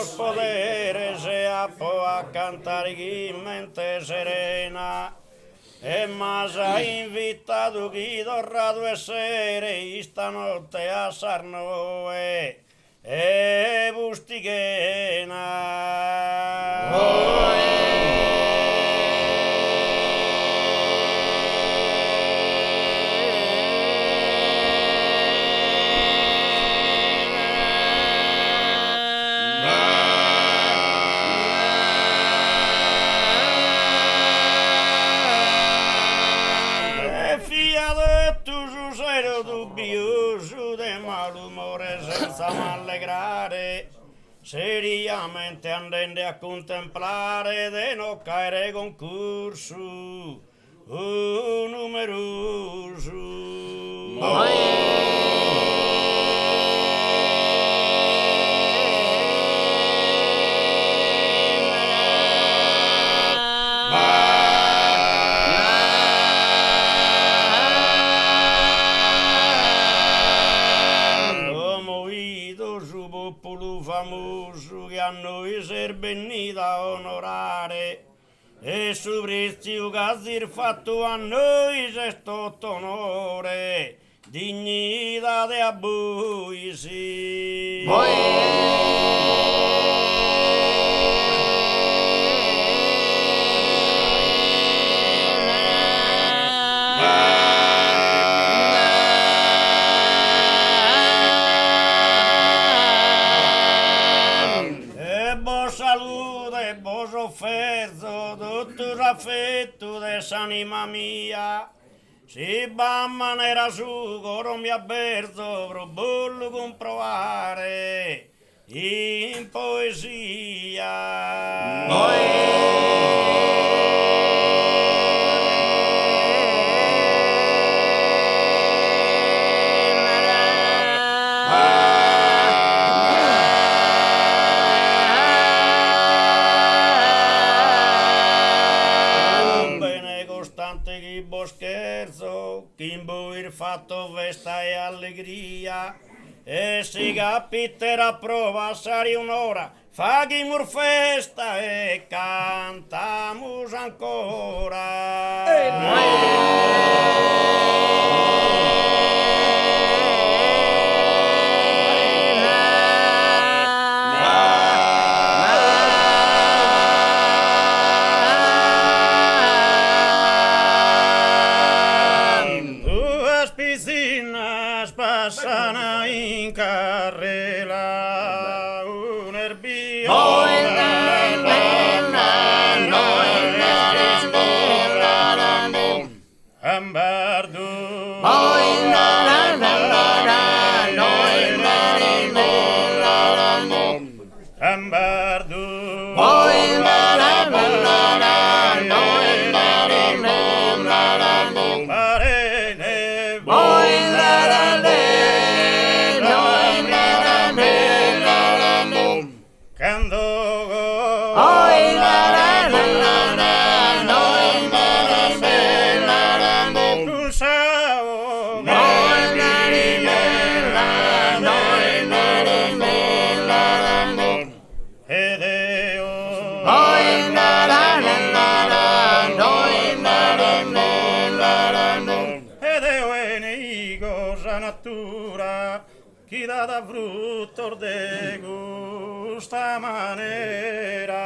los poderes se apó a cantar y mente serena. E más ha invitado Guido Rado essere stanotte a Sarnoe e Bustighena. Dubbioso de malumore senza m'allegrare, seriamente andende a contemplare de non caere concorso numeroso. Famoso che a noi ser venita a onorare e su prezio che ha fatto a noi c'è stato onore, dignità de a voi sì. Salute, vos offerzo tutto l'affetto dell'anima mia. Si va a manera su, coro mi avverso, pro bollo comprovare in poesia. Scherzo, chi il fatto festa e allegria e si capiterà prova sari un'ora fa chi festa e cantamus ancora. Passano in carrella un erbio Ambardo natura chi dà da frutto de gusta manera.